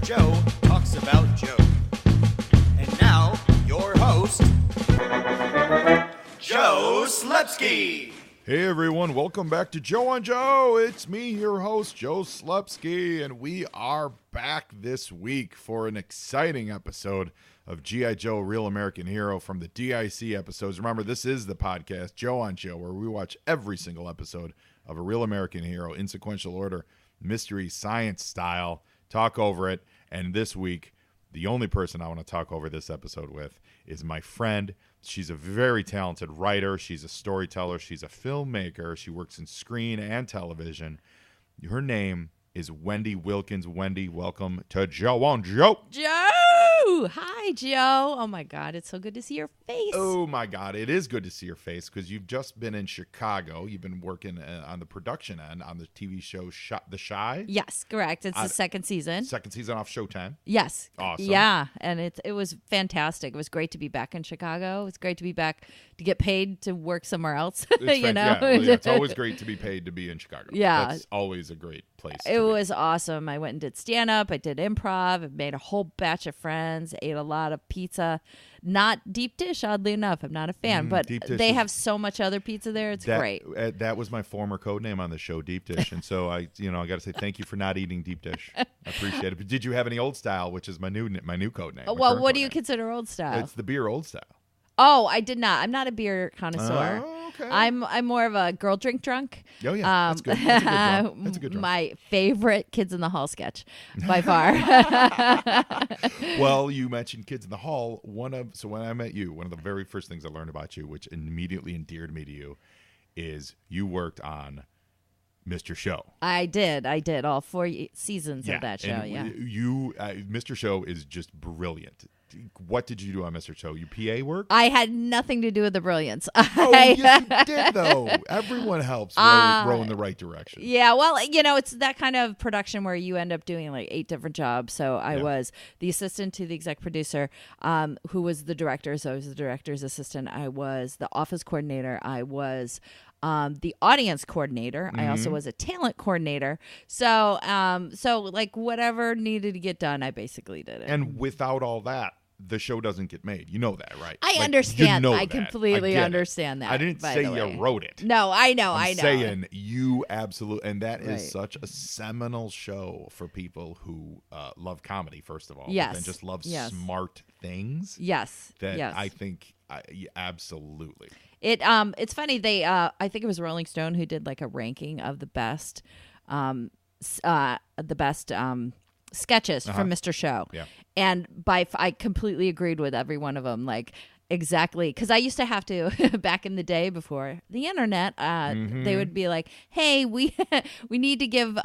Joe talks about Joe. And now, your host, Joe Slepsky. Hey everyone, welcome back to Joe on Joe. It's me, your host, Joe Slepsky, and we are back this week for an exciting episode of G.I. Joe, Real American Hero from the DIC episodes. Remember, this is the podcast, Joe on Joe, where we watch every single episode of a Real American Hero in sequential order, mystery, science style, talk over it. And this week, the only person I want to talk over this episode with is my friend. She's a very talented writer. She's a storyteller. She's a filmmaker. She works in screen and television. Her name is Wendy Wilkins. Wendy, welcome to Joe on Joe. Joe! Hi, Joe. Oh, my God. It's so good to see your face. Oh, my God. It is good to see your face because you've just been in Chicago. You've been working on the production end on the TV show The Chi. Yes, correct. It's the second season. Second season off Showtime. Yes. Awesome. Yeah, and it was fantastic. It was great to be back in Chicago. It was great to be back to get paid to work somewhere else. It's always great to be paid to be in Chicago. Yeah. That's always a great place. It was awesome. I went and did stand-up. I did improv. I made a whole batch of friends. Ate a lot of pizza. Not deep dish, oddly enough. I'm not a fan, but they have so much other pizza there. It's great. That was my former code name on the show, Deep Dish, and so I got to say thank you for not eating deep dish. I appreciate it. But did you have any Old Style, which is my new code name? Well, what do you consider Old Style? It's the beer Old Style. Oh, I did not. I'm not a beer connoisseur. Oh, okay. I'm more of a girl drunk. Oh yeah, that's good. That's a good drunk. My favorite Kids in the Hall sketch, by far. Well, you mentioned Kids in the Hall. So when I met you, one of the very first things I learned about you, which immediately endeared me to you, is you worked on Mr. Show. I did all 4 seasons of that show. Mr. Show is just brilliant. What did you do on Mr. Show? You PA work? I had nothing to do with the brilliance. Oh, yes, you did, though. Everyone helps row in the right direction. Yeah, well, it's that kind of production where you end up doing like 8 different jobs. So I was the assistant to the exec producer, who was the director. So I was the director's assistant. I was the office coordinator. I was the audience coordinator. I also was a talent coordinator. So like whatever needed to get done, I basically did it. And without all that, the show doesn't get made. You know that, right? I understand. I that. completely understand that. I didn't say you wrote it. No, I know. I'm saying you absolutely, and that is such a seminal show for people who love comedy, first of all. Yes. And just love smart things. Yes. I think absolutely. It's funny. They I think it was Rolling Stone who did like a ranking of the best sketches from Mr. Show. Yeah. And I completely agreed with every one of them. Like exactly, because I used to have to back in the day before the internet. They would be like, "Hey, we need to give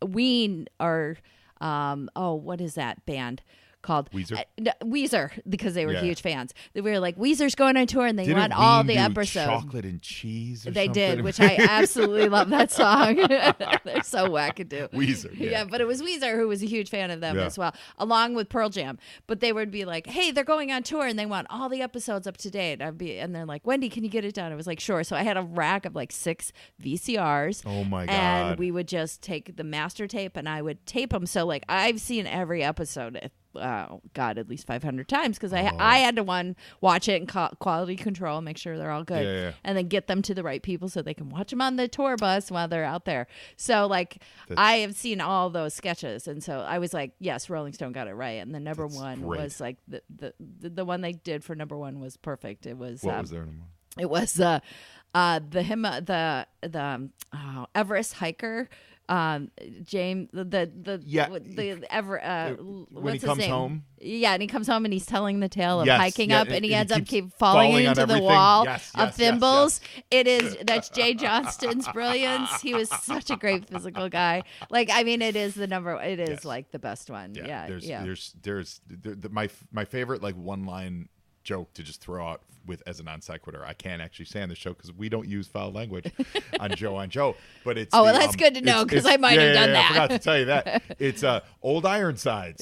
Ween or what is that band?" called Weezer, because they were huge fans. They were like, Weezer's going on tour, and they want all the episodes. Chocolate and cheese. They did, which I absolutely love that song. They're so wackadoo. Weezer, yeah, but it was Weezer who was a huge fan of them as well, along with Pearl Jam. But they would be like, "Hey, they're going on tour, and they want all the episodes up to date." And they're like, "Wendy, can you get it done?" I was like, "Sure." So I had a rack of like 6 VCRs. Oh my God! And we would just take the master tape, and I would tape them. So like I've seen every episode. At least 500 times, because I had to watch it and quality control, make sure they're all good, and then get them to the right people so they can watch them on the tour bus while they're out there. So like I have seen all those sketches, and so I was like, yes, Rolling Stone got it right, and the number one was like the one they did for number one was perfect. It was what was their number? It was the Everest hiker. James, when he comes home. Yeah, and he comes home and he's telling the tale of Yes, hiking yeah, up, and he and ends he up keeps falling falling on into the everything. wall Yes, of yes, thimbles. That's Jay Johnston's brilliance. He was such a great physical guy. Like, I mean, it is like the best one. Yeah. There's my favorite like one line joke to just throw out with as a non sequitur. I can't actually say on the show because we don't use foul language on Joe, but it's that's good to know because I might have done that. I forgot to tell you that. It's Old Ironsides.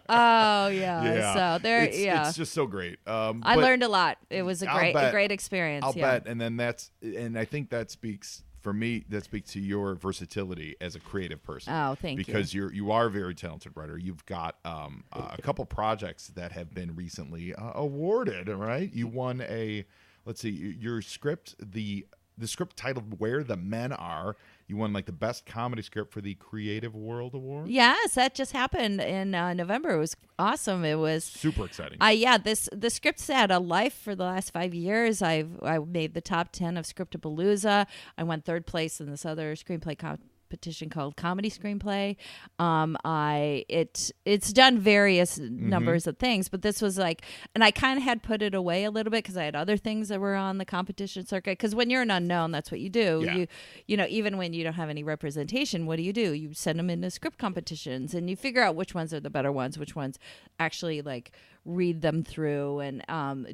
Oh yeah. So there, it's just so great. I learned a lot. It was a great experience. I'll bet, and I think that speaks for me, that speaks to your versatility as a creative person. Oh, thank you. Because you are a very talented writer. You've got a couple projects that have been recently awarded, right? You won your script, the script titled Where the Men Are. You won like the best comedy script for the Creative World Award. Yes, that just happened in November. It was awesome. It was super exciting. The script's had a life for the last 5 years. I made the top 10 of Scriptapalooza. I won third place in this other screenplay competition called Comedy Screenplay. It's done various numbers of things, but this was like, and I kind of had put it away a little bit because I had other things that were on the competition circuit. Because when you're an unknown, that's what you do. Yeah. You know, even when you don't have any representation, what do? You send them into script competitions and you figure out which ones are the better ones, which ones actually like read them through and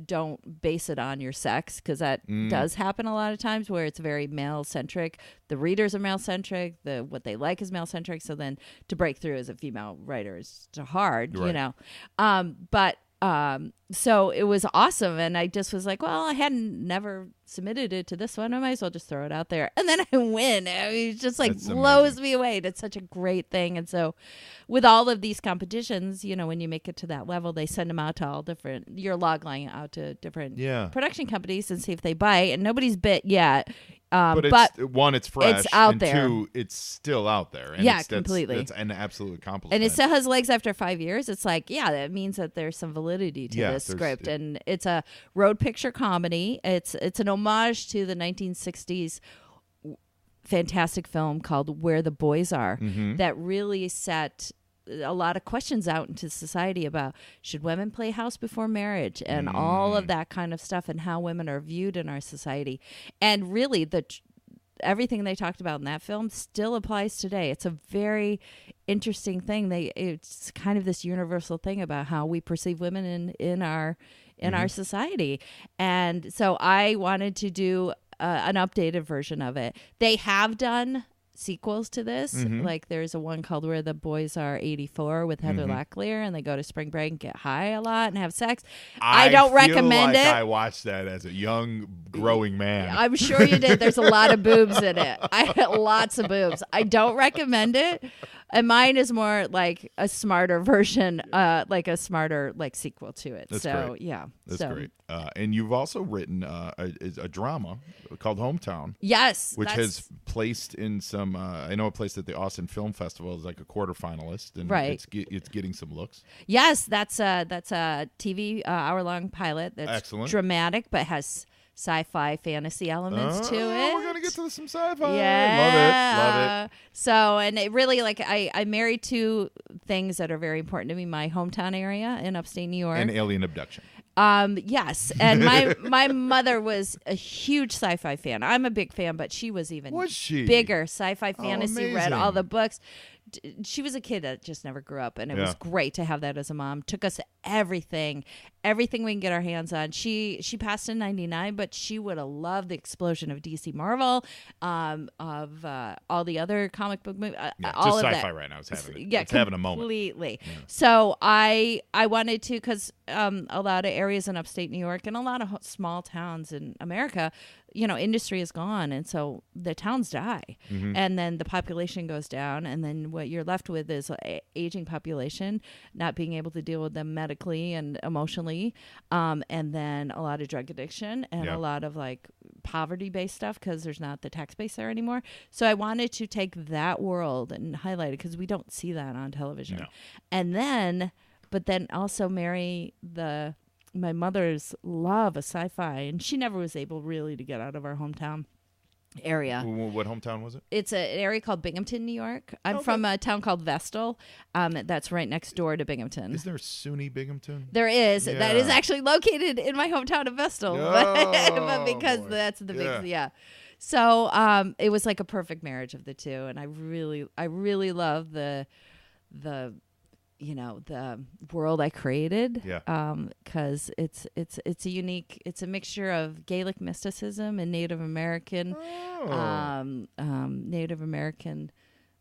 don't base it on your sex, because that does happen a lot of times where it's very male centric. The readers are male centric. What they like is male centric. So then to break through as a female writer is hard, right. you know. So it was awesome, and I just was like, well, I hadn't never submitted it to this one. I might as well just throw it out there, and then I win. I mean, it just like That's blows amazing. me away. It's such a great thing, and so with all of these competitions, you know, when you make it to that level, they send them out to all different. Your log line out to different production companies and see if they bite, and nobody's bit yet. But it's fresh. It's out and there. Two, it's still out there. And Yeah, that's completely. That's an absolute accomplishment. And it still has legs after 5 years. It's like, yeah, that means that there's some validity to Yeah, this there's- script. And it's a road picture comedy. It's an homage to the 1960s fantastic film called Where the Boys Are that really set a lot of questions out into society about should women play house before marriage and all of that kind of stuff, and how women are viewed in our society. And really everything they talked about in that film still applies today. It's a very interesting thing. It's kind of this universal thing about how we perceive women in our society. And so I wanted to do an updated version of it. They have done sequels to this. Like there's a one called Where the Boys Are 84 with Heather Locklear, and they go to spring break and get high a lot and have sex. I don't recommend it. I watched that as a young growing man. I'm sure you did. There's a lot of boobs in it. Lots of boobs. I don't recommend it. And mine is more like a smarter version, like a smarter like sequel to it. That's so great. yeah, That's great. And you've also written a drama called Hometown. Yes, which has placed in some. I know it placed at the Austin Film Festival as like a quarterfinalist, and right. It's getting some looks. Yes, that's a TV hour-long pilot that's excellent, dramatic, but has sci-fi fantasy elements to it. We're gonna get to some sci-fi. Yeah, love it. So, and it really, like, I married two things that are very important to me: my hometown area in upstate New York, and alien abduction. Yes, and my mother was a huge sci-fi fan. I'm a big fan, but she was even bigger sci-fi fantasy. Read all the books. She was a kid that just never grew up, and it was great to have that as a mom. Took us everything we can get our hands on. She passed in '99, but she would have loved the explosion of DC Marvel, of all the other comic book movies. All just of sci-fi that. right now. It's having a moment. Completely. Yeah. So I wanted to, because a lot of areas in upstate New York and a lot of small towns in America, you know, industry is gone, and so the towns die, and then the population goes down, and then what you're left with is an aging population, not being able to deal with them medically and emotionally, and then a lot of drug addiction and a lot of like poverty-based stuff because there's not the tax base there anymore. So I wanted to take that world and highlight it because we don't see that on television, and then, but then also marry my mother's love of sci-fi, and she never was able really to get out of our hometown area. What hometown was it? It's an area called Binghamton, New York. I'm from a town called Vestal. That's right next door to Binghamton. Is there SUNY Binghamton? There is. Yeah. That is actually located in my hometown of Vestal. But because that's the big, So it was like a perfect marriage of the two, and I really love the you know, the world I created. Because it's a unique, it's a mixture of Gaelic mysticism and Native American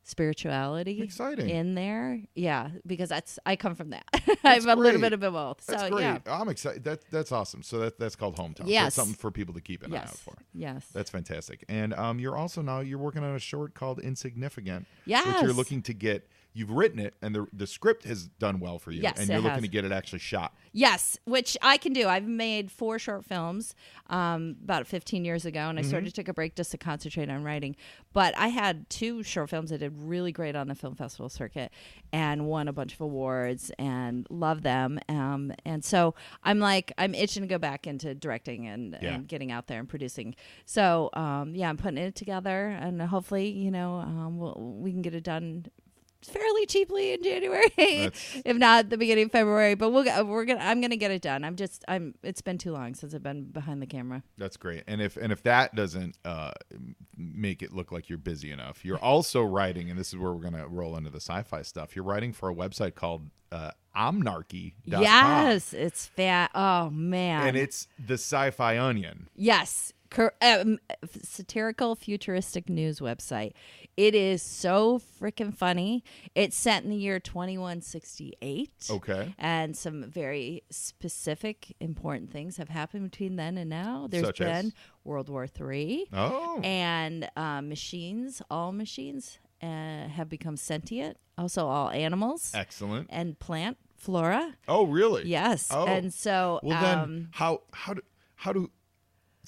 spirituality. Exciting. In there. Yeah, because I come from that. I have a little bit of both. That's so great. yeah. I'm excited. That's awesome. So that's called Hometown. Yes. That's something for people to keep an eye out for. Yes. That's fantastic. And you're also you're working on a short called Insignificant, Yes. which you're looking to get. You've written it, and the script has done well for you, Yes, and you're it looking has. to get it actually shot. Yes, which I can do. I've made 4 short films about 15 years ago, and I sort of took a break just to concentrate on writing. But I had 2 short films that did really great on the film festival circuit and won a bunch of awards and love them. And so I'm itching to go back into directing and getting out there and producing. So, I'm putting it together, and hopefully, we can get it done fairly cheaply in January, if not the beginning of February. But I'm gonna get it done. It's been too long since I've been behind the camera. That's great. And if that doesn't make it look like you're busy enough, you're also writing, and this is where we're gonna roll into the sci-fi stuff. You're writing for a website called omnarchy.com. Yes, it's fat. Oh man, and it's the Sci-Fi Onion. Yes. Satirical futuristic news website. It is so freaking funny. It's set in the year 2168. Okay. And some very specific, important things have happened between then and now. There's Such been as? World War III. Oh. And all machines have become sentient. Also, all animals. Excellent. And plant flora. Oh, really? Yes. Oh. And so, well, then how do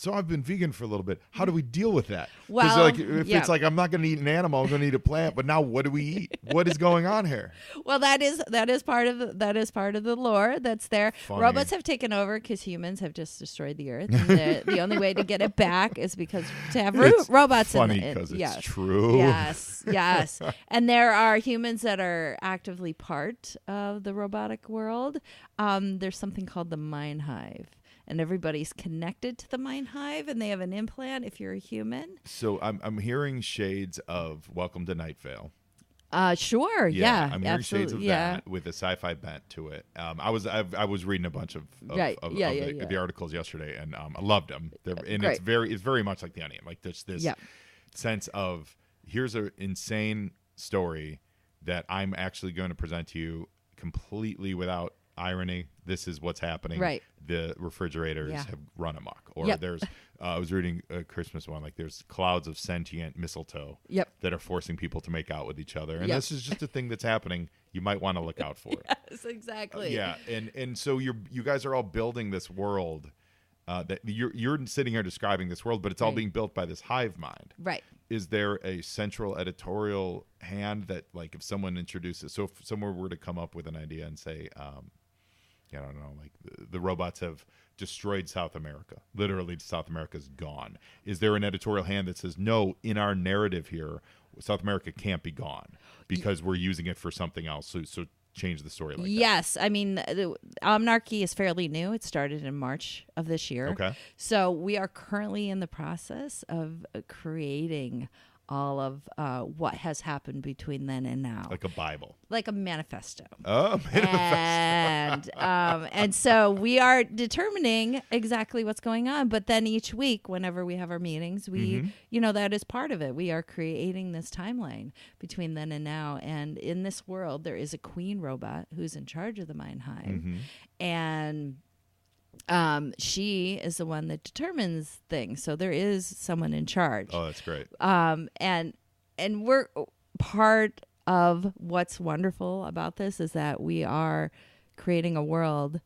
so I've been vegan for a little bit. How do we deal with that? Well, it's like I'm not going to eat an animal, I'm going to eat a plant. But now, what do we eat? What is going on here? Well, that is part of the lore that's there. Funny. Robots have taken over because humans have just destroyed the earth. And the only way to get it back is because to have robots. Funny because it's true. Yes. And there are humans that are actively part of the robotic world. There's something called the Mind Hive. And everybody's connected to the Mind Hive, and they have an implant if you're a human. So I'm hearing shades of Welcome to Night Vale. Sure. Yeah. I'm hearing shades of that with a sci-fi bent to it. I was reading a bunch of the articles yesterday, and I loved them. It's very much like The Onion. Like this sense of here's an insane story that I'm actually going to present to you completely without irony. This is what's happening. Right. The refrigerators have run amok. Or Yep. there's, I was reading a Christmas one, like there's clouds of sentient mistletoe that are forcing people to make out with each other. And this is just a thing that's happening. You might want to look out for it. Yes, exactly. And so you guys are all building this world that you're sitting here describing this world, but it's all being built by this hive mind. Right. Is there a central editorial hand that, like, if someone introduces, so if someone were to come up with an idea and say, I don't know, like the robots have destroyed South America. Literally, South America's gone. Is there an editorial hand that says, no, in our narrative here, South America can't be gone because we're using it for something else? So change the story like that. Yes. I mean, Omnarchy is fairly new. It started in March of this year. Okay. So we are currently in the process of creating all of what has happened between then and now. Like a Bible. Like a manifesto. Oh, manifesto. And so we are determining exactly what's going on. But then each week, whenever we have our meetings, we, that is part of it. We are creating this timeline between then and now. And in this world, there is a queen robot who's in charge of the Mind Hive. And she is the one that determines things. So there is someone in charge. Oh, that's great. And we're part of what's wonderful about this is that we are creating a world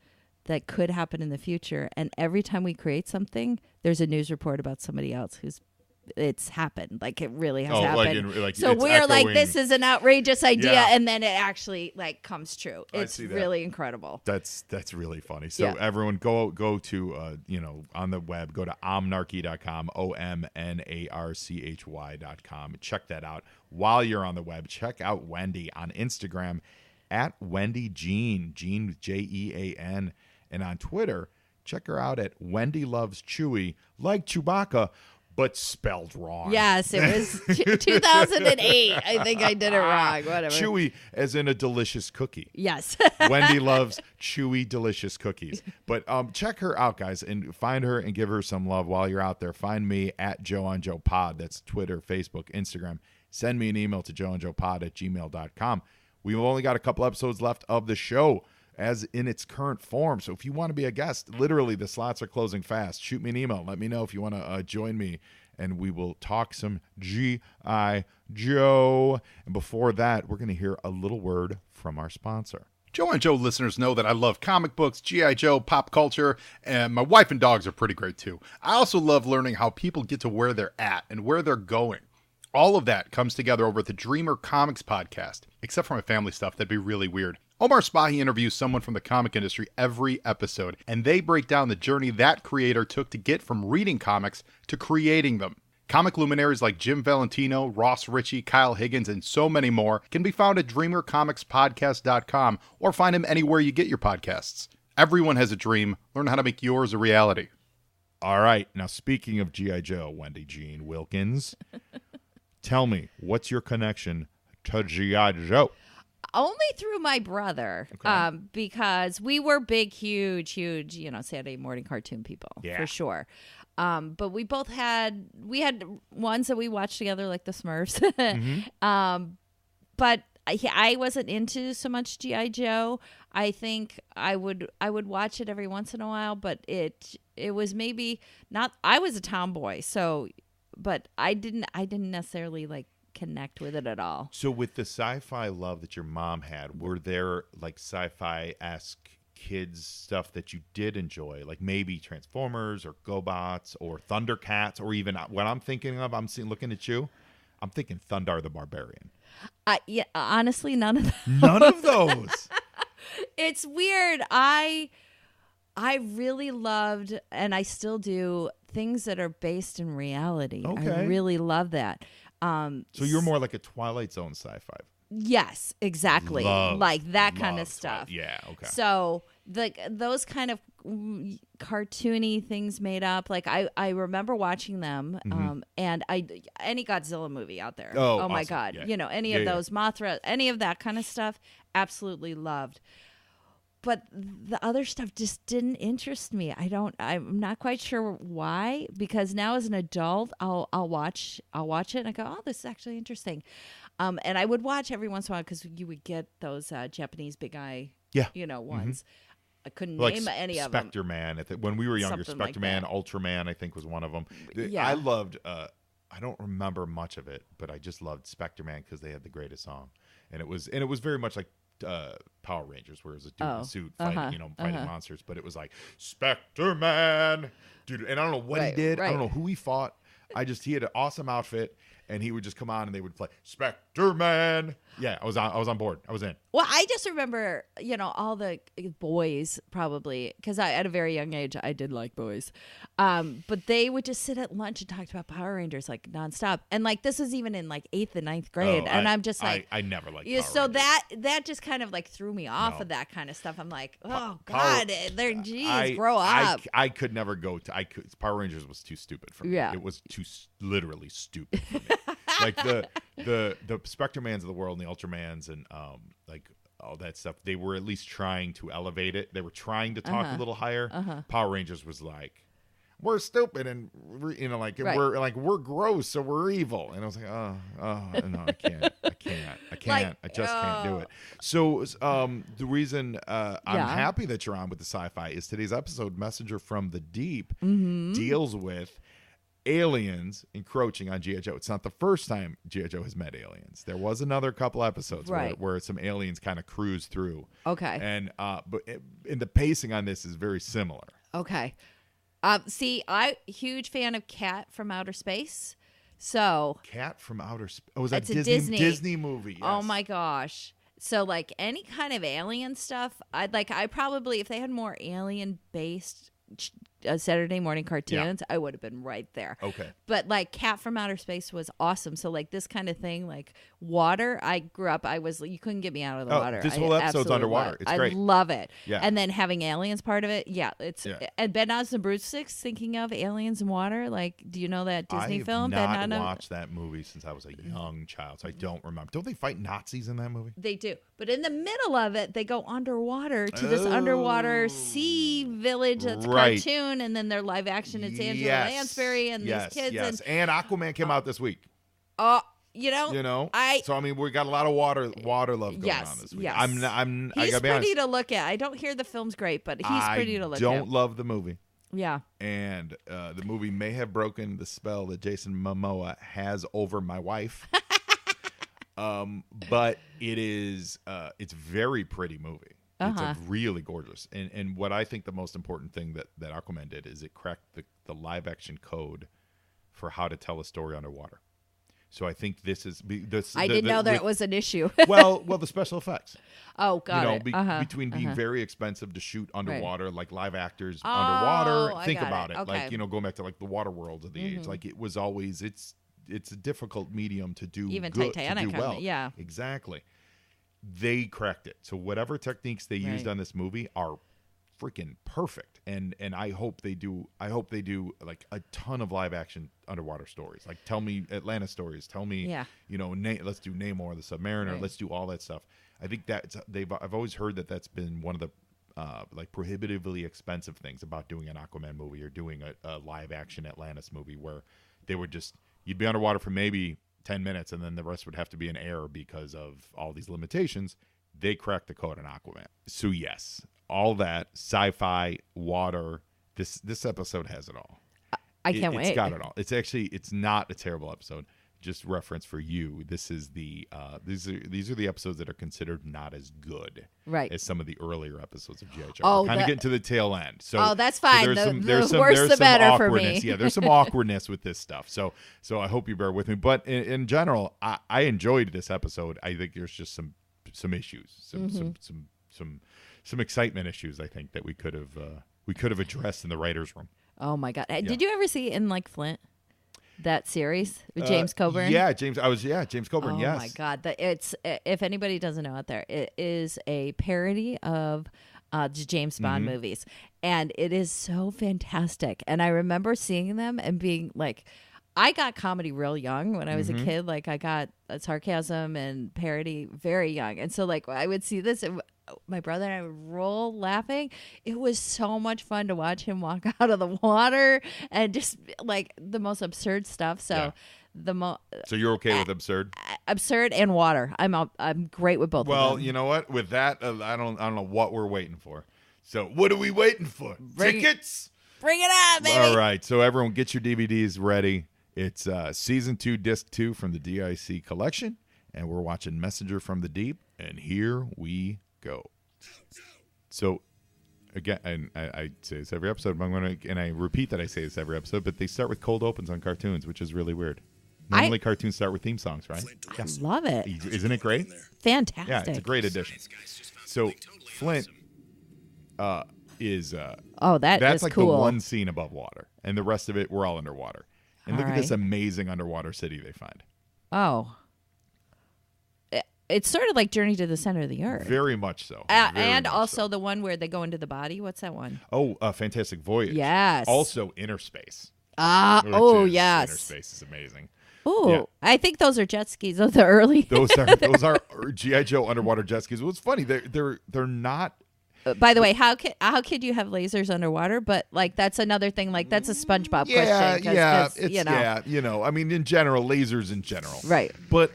that could happen in the future. And every time we create something, there's a news report about somebody else it's happened. Like it really has happened. So we're like, this is an outrageous idea, and then it actually comes true. It's really incredible. That's really funny. So everyone go to on the web, go to omnarchy.com, omnarchy.com. Check that out. While you're on the web, check out Wendy on Instagram at Wendy Jean with Jean, and on Twitter, check her out at Wendy Loves Chewy, like Chewbacca, but spelled wrong. Yes, it was 2008. I think I did it wrong. Whatever. Chewy as in a delicious cookie. Yes. Wendy loves chewy, delicious cookies. But check her out, guys, and find her and give her some love while you're out there. Find me at JoeOnJoePod. That's Twitter, Facebook, Instagram. Send me an email to joeandjoepod@gmail.com. We've only got a couple episodes left of the show. as in its current form. So if you want to be a guest, literally the slots are closing fast. Shoot me an email. Let me know if you want to join me, and we will talk some G.I. Joe. And before that, we're going to hear a little word from our sponsor. Joe and Joe listeners know that I love comic books, G.I. Joe, pop culture, and my wife and dogs are pretty great too. I also love learning how people get to where they're at and where they're going. All of that comes together over at the Dreamer Comics podcast, except for my family stuff. That'd be really weird. Omar Spahi interviews someone from the comic industry every episode, and they break down the journey that creator took to get from reading comics to creating them. Comic luminaries like Jim Valentino, Ross Ritchie, Kyle Higgins, and so many more can be found at DreamerComicsPodcast.com or find them anywhere you get your podcasts. Everyone has a dream. Learn how to make yours a reality. All right. Now, speaking of G.I. Joe, Wendy Jean Wilkins, tell me, what's your connection to G.I. Joe? Only through my brother, because we were big, huge, Saturday morning cartoon people, for sure. But we had ones that we watched together, like the Smurfs. But I wasn't into so much G.I. Joe. I think I would watch it every once in a while, but it was maybe not. I was a tomboy, so, but I didn't necessarily like connect with it at all. So with the sci-fi love that your mom had, were there like sci-fi-esque kids stuff that you did enjoy, like maybe Transformers or GoBots or Thundercats, or even what I'm thinking of, looking at you, I'm thinking Thundar the Barbarian. Yeah, honestly, none of those. None of those. It's weird. I really loved, and I still do, things that are based in reality. Okay. I really love that. So you're more like a Twilight Zone sci-fi. Yes, exactly. Like that kind of stuff. Yeah, okay. So those kind of cartoony things made up. Like I remember watching them, and any Godzilla movie out there. Oh my awesome. God. Yeah. Any of those Mothra, any of that kind of stuff, absolutely loved. But the other stuff just didn't interest me. I'm not quite sure why, because now as an adult, I'll watch it and I go, oh, this is actually interesting. And I would watch every once in a while because you would get those Japanese big eye, ones. I couldn't name any of them. Spectre Man. When we were younger, Something Spectre like Man, that. Ultraman, I think was one of them. Yeah. I loved, I don't remember much of it, but I just loved Spectre Man because they had the greatest song. And it was very much like Power Rangers, where it was a dude in a suit fighting, fighting monsters, but it was like Spectre Man, dude. And I don't know what he did. I don't know who he fought. He had an awesome outfit, and he would just come on and they would play Spectre Man. Yeah, I was on board. I was in. Well, I just remember, all the boys probably, because at a very young age, I did like boys. But they would just sit at lunch and talk about Power Rangers like nonstop. And like this was even in like 8th and 9th grade. I'm just like, I never liked Power so Rangers. that just kind of like threw me off of that kind of stuff. I'm like, oh Power- God, grow up. I could never go to. Power Rangers was too stupid for me. Yeah. It was too literally stupid for me. Like the Spectre Mans of the world and the Ultramans and like all that stuff. They were at least trying to elevate it. They were trying to talk a little higher. Power Rangers was like, we're stupid and we're gross, so we're evil. And I was like, oh no, I can't. I just can't do it. So the reason I'm happy that you're on with the sci-fi is today's episode, Messenger from the Deep, deals with aliens encroaching on G.I. Joe. It's not the first time G.I. Joe has met aliens. There was another couple episodes where some aliens kind of cruise through. Okay. And but the pacing on this is very similar. Okay. See, I'm a huge fan of Cat from Outer Space. So Cat from Outer Space. Oh, was that it's a Disney movie? Yes. Oh my gosh. So like any kind of alien stuff, I probably, if they had more alien based Saturday morning cartoons, I would have been right there. Okay. But like Cat from Outer Space was awesome. So like this kind of thing, like water, I grew up, you couldn't get me out of the water. This whole episode's underwater. It's great. I love it. Yeah. And then having aliens part of it. Yeah. And Ben Oz and Bruce Six, thinking of aliens and water. Like, do you know that Disney film? I've not watched that movie since I was a young child, so I don't remember. Don't they fight Nazis in that movie? They do. But in the middle of it, they go underwater to this underwater sea village that's a cartoon, and then their live action, it's Angela Lansbury and these kids. And Aquaman came out this week. So I mean, we got a lot of water love going on this week. Yes. I He's gotta be pretty honest, to look at. I don't hear the film's great, but he's pretty to look at. I don't love the movie. Yeah. And the movie may have broken the spell that Jason Momoa has over my wife. But it's a very pretty movie. It's a really gorgeous. And what I think the most important thing that Aquaman did is it cracked the live action code for how to tell a story underwater. So I think this is I didn't know that it was an issue. well, the special effects. Oh, got it. Between being very expensive to shoot underwater, like live actors underwater. Think about it. Okay. Like, going back to like the water worlds of the age. Like it was always it's a difficult medium to do. Even good, Titanic, to do well. yeah. Exactly. They cracked it. So whatever techniques they used on this movie are freaking perfect. And I hope they do like a ton of live action underwater stories. Like tell me Atlanta stories. Tell me let's do Namor the Submariner. Let's do all that stuff. I think I've always heard that's been one of the like prohibitively expensive things about doing an Aquaman movie or doing a live action Atlantis movie where they would you'd be underwater for maybe 10 minutes and then the rest would have to be in air because of all these limitations. They cracked the code on Aquaman. So yes, all that sci-fi, water, this episode has it all. I can't wait. It's got it all. It's not a terrible episode. Just reference for you. This is these are the episodes that are considered not as good as some of the earlier episodes of G.I. Joe. Oh, kind of getting to the tail end. So that's fine. So the worse the better for me. Yeah, there's some awkwardness with this stuff. So I hope you bear with me. But in general, I enjoyed this episode. I think there's just some issues, some excitement issues. I think that we could have addressed in the writers' room. Oh my God! Did you ever see In Like Flint? That series with James Coburn? Yeah, James Coburn, yes. Oh my God. It's if anybody doesn't know out there, it is a parody of the James Bond movies. And it is so fantastic. And I remember seeing them and being like, I got comedy real young when I was a kid. Like I got sarcasm and parody very young. And so like I would see this and my brother and I would roll laughing. It was so much fun to watch him walk out of the water and just like the most absurd stuff. So So you're okay with absurd? Absurd and water. I'm great with both of them. Well, you know what? With that, I don't know what we're waiting for. So what are we waiting for? Tickets? Bring it on, baby. All right. So everyone get your DVDs ready. It's season 2, disc 2 from the DIC collection, and we're watching Messenger from the Deep, and here we go. So, again, and I say this every episode, but I repeat that I say this every episode, but they start with cold opens on cartoons, which is really weird. Normally, cartoons start with theme songs, right? I love it. Isn't it great? Fantastic. Yeah, it's a great addition. So, Flint is that's like cool. the one scene above water, and the rest of it, we're all underwater. And look at this amazing underwater city they find. Oh. It's sort of like Journey to the Center of the Earth. Very much so. And also the one where they go into the body. What's that one? Oh, Fantastic Voyage. Yes. Also Inner Space. Yes. Inner Space is amazing. Oh, yeah. I think those are jet skis of the early. Those are G.I. Joe underwater jet skis. Well, it's funny. They're not. By the way, how could you have lasers underwater? But like that's another thing. Like that's a SpongeBob question. I mean, in general, lasers in general, right? But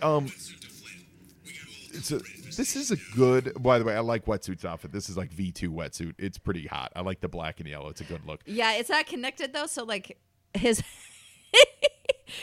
this is a good. By the way, I like Wetsuit's outfit. This is like V2 wetsuit. It's pretty hot. I like the black and yellow. It's a good look. Yeah, it's not connected though. So like his.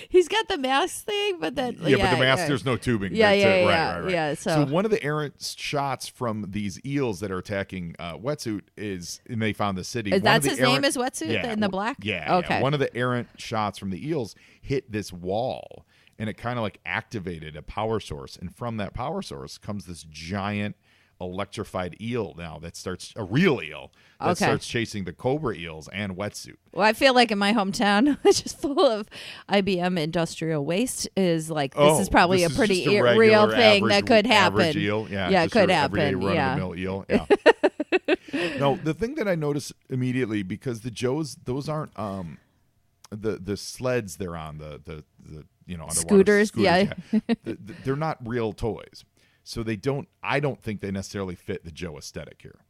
He's got the mask thing, but then but the mask there's no tubing. Right. So one of the errant shots from these eels that are attacking Wetsuit is, and they found the city. That's his name is Wetsuit in the black. Yeah. Okay. Yeah. One of the errant shots from the eels hit this wall, and it kind of like activated a power source, and from that power source comes this giant electrified eel now that starts a real eel that starts chasing the cobra eels and Wetsuit. Well, I feel like in my hometown, which is full of IBM industrial waste, is like this is probably a pretty real thing that could happen. Average eel, it could happen. Everyday run-of-the-mill eel, yeah. No, the thing that I noticed immediately, because the Joes, those aren't the sleds they're on, the underwater scooters, yeah. They're not real toys. So I don't think they necessarily fit the Joe aesthetic here.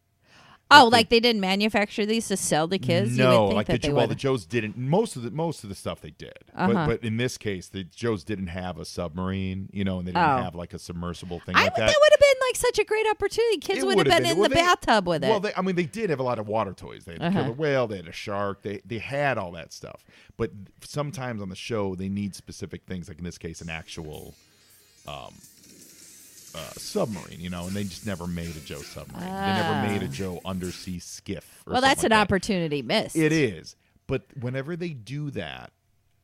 Oh, like they didn't manufacture these to sell to kids? You No, would think like that they the would. Joes didn't. Most of the stuff they did, but in this case, the Joes didn't have a submarine, and they didn't have like a submersible thing like that. That would have been like such a great opportunity. Kids would have been in the bathtub with it. Well, they did have a lot of water toys. They had a killer whale, they had a shark, they had all that stuff. But sometimes on the show, they need specific things, like in this case, an actual submarine, and they just never made a Joe submarine. They never made a Joe undersea skiff. Well, that's an opportunity missed. It is. But whenever they do that,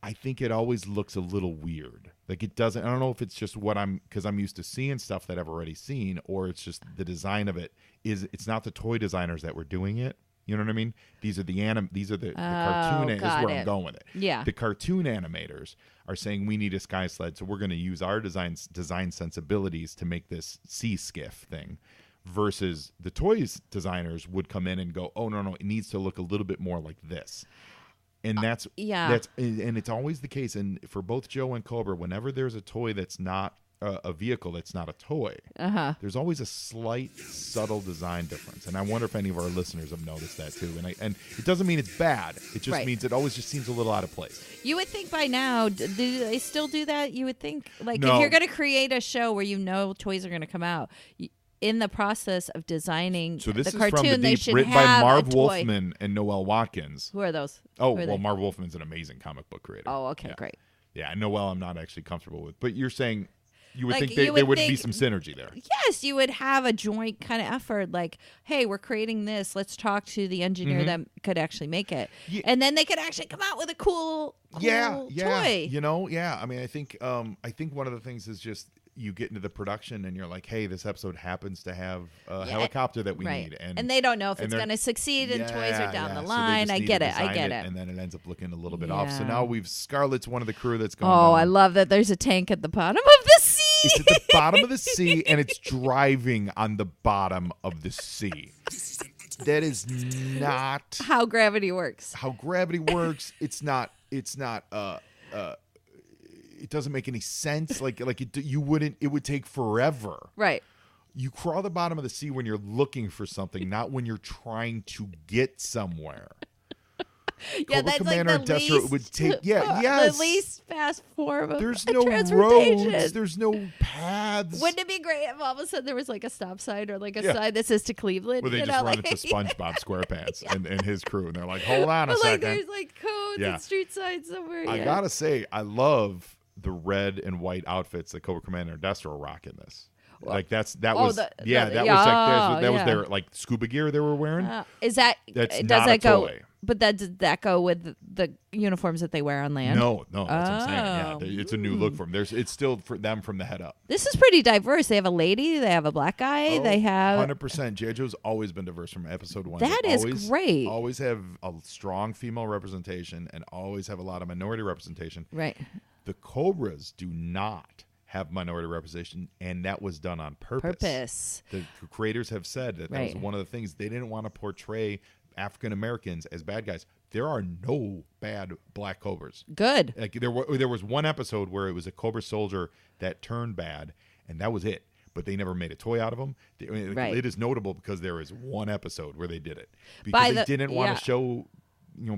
I think it always looks a little weird. Like it doesn't. I don't know if it's just because I'm used to seeing stuff that I've already seen, or it's just the design of it it's not the toy designers that were doing it. You know what I mean? These are the cartoon. Is where I'm going with it. Yeah. The cartoon animators are saying we need a sky sled, so we're going to use our design sensibilities to make this sea skiff thing. Versus the toys designers would come in and go, oh no, it needs to look a little bit more like this. And that's and it's always the case. And for both Joe and Cobra, whenever there's a toy that's not a vehicle, that's not a toy, there's always a slight, subtle design difference. And I wonder if any of our listeners have noticed that too. And it doesn't mean it's bad. It just means it always just seems a little out of place. You would think by now, do they still do that? You would think, like, No. if you're going to create a show where toys are going to come out, in the process of designing So this the is cartoon, from they the should written by have Marv a toy. Wolfman and Noel Watkins. Who are those? Oh, Who are well, they? Marv Wolfman's an amazing comic book creator. Oh, okay, Yeah. great. Yeah, Noel I'm not actually comfortable with. But you're saying you would Like, think you there would would be think- some synergy there. Yes, you would have a joint kind of effort. Like, hey, we're creating this. Let's talk to the engineer that could actually make it, Yeah. and then they could actually come out with a cool Toy. I mean, I think one of the things is just you get into the production and you're like, hey, this episode happens to have a helicopter that we need, and they don't know if it's going to succeed, and toys are down the So they line. just I need get to it. I design get it. And then it ends up looking a little bit off. So Yeah. now Scarlett's one of the crew that's going. Oh, down. I love that there's a tank at the bottom of the sea. It's at the bottom of the sea, and it's driving on the bottom of the sea. That is not How gravity works. how gravity works. It's not. It doesn't make any sense. It would take forever. Right. You crawl the bottom of the sea when you're looking for something, not when you're trying to get somewhere. Cobra that's Commander like the and Destro least, would take. Yes. the least fast form of There's no transportation. roads. There's no paths. Wouldn't it be great if all of a sudden there was like a stop sign or like a sign that says to Cleveland? Where they you just know, run like, into SpongeBob SquarePants and his crew, and they're like, "Hold on a But like second." there's like codes Yeah. and street signs somewhere. I yeah. gotta say, I love the red and white outfits that Cobra Commander and Destro rock in this. Like that Oh, was the- yeah, the- that yeah, was like that was yeah. their like scuba gear they were wearing. Is that That's does not that a go? toy. But does that go with the uniforms that they wear on land? No, that's what I'm saying. Yeah, Oh. it's a new look for them. It's still for them from the head up. This is pretty diverse. They have a lady. They have a black guy. They have 100%. G.I. Joe's always been diverse from episode one. That They is great. Always have a strong female representation and always have a lot of minority representation. right. The Cobras do not have minority representation, and that was done on purpose. The creators have said that was Right. one of the things. They didn't want to portray African Americans as bad guys. There are no bad black Cobras. Good. Like there was one episode where it was a Cobra soldier that turned bad, and that was it. But they never made a toy out of him. Right. It is notable because there is one episode where they did it By because they the- didn't want yeah. to show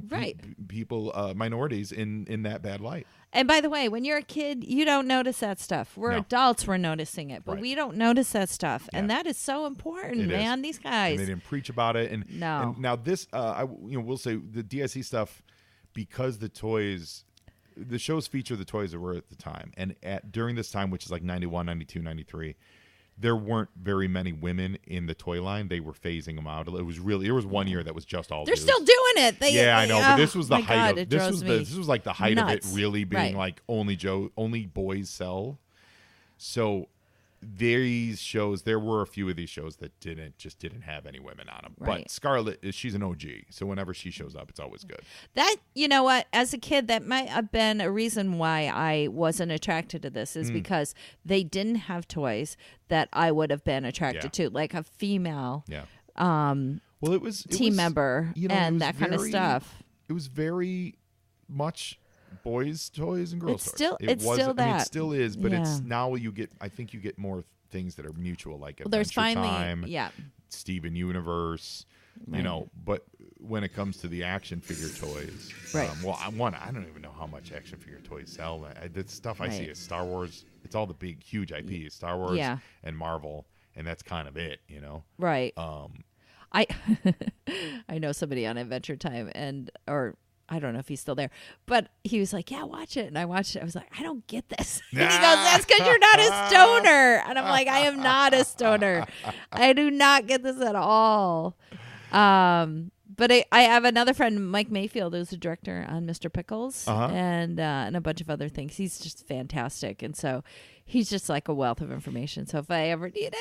Right. people minorities in that bad light. And by the way, when you're a kid, you don't notice that stuff. We're No. adults, we're noticing it, but Right. we don't notice that stuff. And Yeah. that is so important, It is. man. These guys. And they didn't preach about it. And No. and now this, we'll say the DSE stuff, because the shows feature the toys that were at the time, and during this time, which is like 91, 92, 93, there weren't very many women in the toy line. They were phasing them out. It was 1 year that was just all They're dudes. still doing it. Yeah, I know, but this was the my height God, of it this drives was me this was like the height nuts. of it really being Right. like only boys sell. So these shows, there were a few of these shows that didn't have any women on them. Right. But Scarlett, she's an OG, so whenever she shows up, it's always good. That, you know what, as a kid, that might have been a reason why I wasn't attracted to this, is because they didn't have toys that I would have been attracted to, like a female Yeah. Well, it was team member it and was that kind of very- stuff. It was very much boys' toys and girls' It's toys. still- it's was, still I mean, it that. still is, but it's Yeah. now I think you get more things that are mutual, like Well, there's Adventure finally, Time, yeah. Steven Universe. you know, but when it comes to the action figure toys, Right. I don't even know how much action figure toys sell. The stuff I see is Star Wars. It's all the big, huge IPs, Star Wars and Marvel, and that's kind of it, you know? Right. I I know somebody on Adventure Time, or I don't know if he's still there, but he was like, yeah, watch it. And I watched it. I was like, I don't get this. And he goes, that's because you're not a stoner. And I'm like, I am not a stoner. I do not get this at all. But I have another friend, Mike Mayfield, who's a director on Mr. Pickles and a bunch of other things. He's just fantastic. And so he's just like a wealth of information. So if I ever need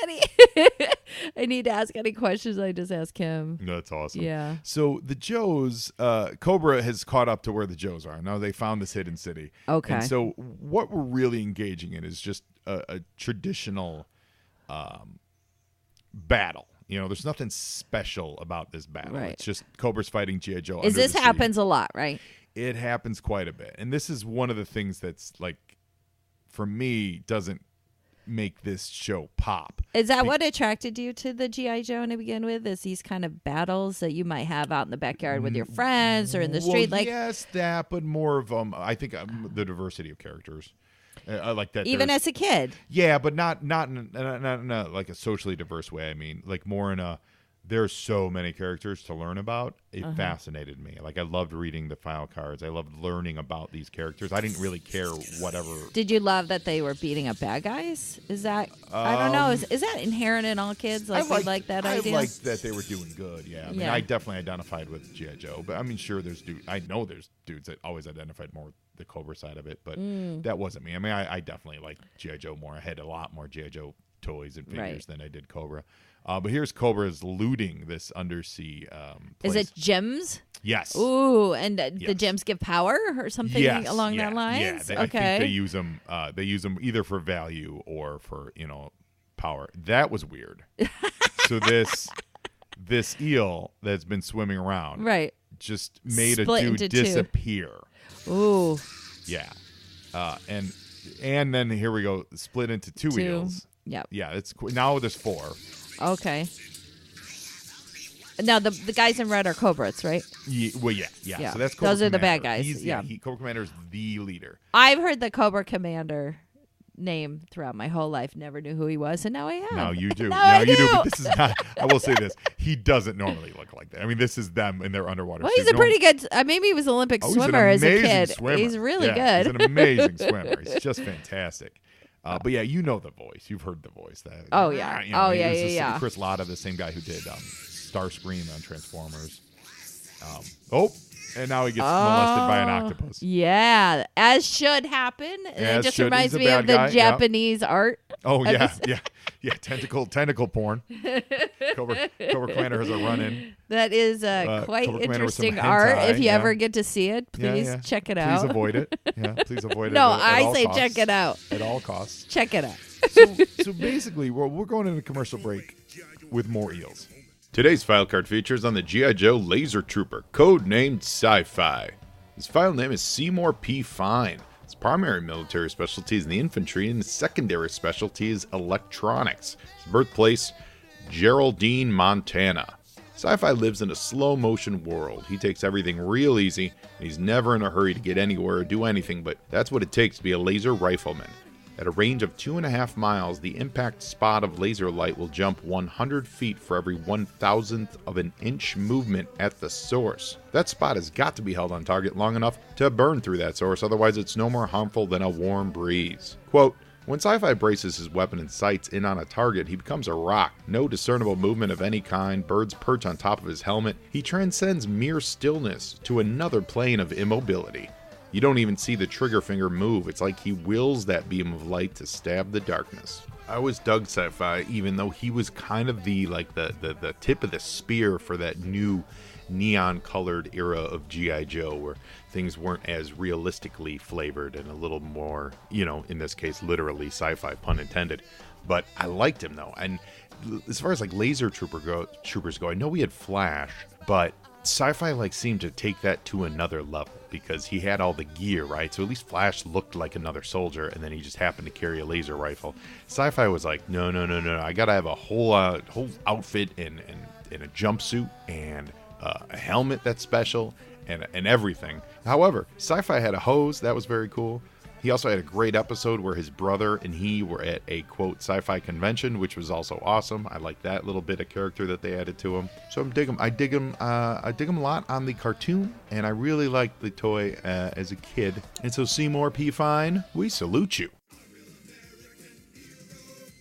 I need to ask any questions, I just ask him. That's awesome. Yeah. So the Joes, Cobra has caught up to where the Joes are. Now they found this hidden city. Okay. And so what we're really engaging in is just a traditional battle. You know, there's nothing special about this battle. Right. It's just Cobra's fighting G.I. Joe. Is this happens a lot, right? It happens quite a bit. And this is one of the things that's, like, for me, doesn't make this show pop. Is that what attracted you to the G.I. Joe to begin with? Is these kind of battles that you might have out in the backyard with your friends or in the street? Well, like, yes, that, but more of I think the diversity of characters. I like that. Even as a kid. Yeah, but not in a, like a socially diverse way. I mean, like more in a, there's so many characters to learn about. It fascinated me. Like I loved reading the file cards. I loved learning about these characters. I didn't really care whatever. Did you love that they were beating up bad guys? Is that, I don't know, is that inherent in all kids? Like we like that idea? I liked that they were doing good, yeah. I mean, I definitely identified with G.I. Joe, but I mean, sure, I know there's dudes that always identified more with the Cobra side of it, but that wasn't me. I mean, I definitely liked G.I. Joe more. I had a lot more G.I. Joe toys and figures than I did Cobra. But here's Cobra's looting this undersea place. Is it gems? Yes. Ooh, and the gems give power or something along that lines? Yeah, I think they use them. They use them either for value or for power. That was weird. So this eel that's been swimming around, just made Split a dude disappear. Ooh. Yeah. And then here we go, split into two eels. Yep. Yeah, now there's 4. Okay. Now the guys in red are Cobras, right? Yeah. So that's Cobra Those are Commander. the bad guys. Cobra Commander is the leader. I've heard the Cobra Commander name throughout my whole life. Never knew who he was, and now I have. Now you do. now you do. But this is not. I will say this: he doesn't normally look like that. I mean, this is them in their underwater. Well, he's a pretty good. Maybe he was an Olympic swimmer as a kid. Swimmer. He's really He's good. an amazing swimmer. He's just fantastic. But yeah, you know the voice. You've heard the voice. Yeah. Chris Latta, the same guy who did Starscream on Transformers. And now he gets molested by an octopus. Yeah, as should happen. And it just reminds me of the Japanese art. Oh yeah. Tentacle porn. Cobra Commander has a run-in. That is quite interesting art. If you ever get to see it, please check it out. Please avoid it. Yeah, please avoid it. No, I say check it out. At all costs. Check it out. So basically, we're going into a commercial break with more eels. Today's file card features on the G.I. Joe Laser Trooper, codenamed Sci-Fi. His file name is Seymour P. Fine. His primary military specialty is the infantry, and his secondary specialty is electronics. His birthplace, Geraldine, Montana. Sci-Fi lives in a slow-motion world. He takes everything real easy, and he's never in a hurry to get anywhere or do anything, but that's what it takes to be a laser rifleman. At a range of 2.5 miles, the impact spot of laser light will jump 100 feet for every 1,000th of an inch movement at the source. That spot has got to be held on target long enough to burn through that source, otherwise it's no more harmful than a warm breeze. Quote, when Sci-Fi braces his weapon and sights in on a target, he becomes a rock. No discernible movement of any kind, birds perch on top of his helmet. He transcends mere stillness to another plane of immobility. You don't even see the trigger finger move. It's like he wills that beam of light to stab the darkness. I always dug Sci-Fi, even though he was kind of the tip of the spear for that new neon-colored era of G.I. Joe, where things weren't as realistically flavored and a little more, in this case, literally sci-fi, pun intended. But I liked him, though. And as far as like laser troopers go, I know we had Flash, but Sci-Fi seemed to take that to another level because he had all the gear, right? So at least Flash looked like another soldier, and then he just happened to carry a laser rifle. Sci-Fi was like, no, I gotta have a whole outfit and in a jumpsuit and a helmet that's special and everything. However, Sci-Fi had a hose. That was very cool. He also had a great episode where his brother and he were at a, quote, sci-fi convention, which was also awesome. I like that little bit of character that they added to him. So I dig him a lot on the cartoon, and I really liked the toy as a kid. And so Seymour P. Fine, we salute you.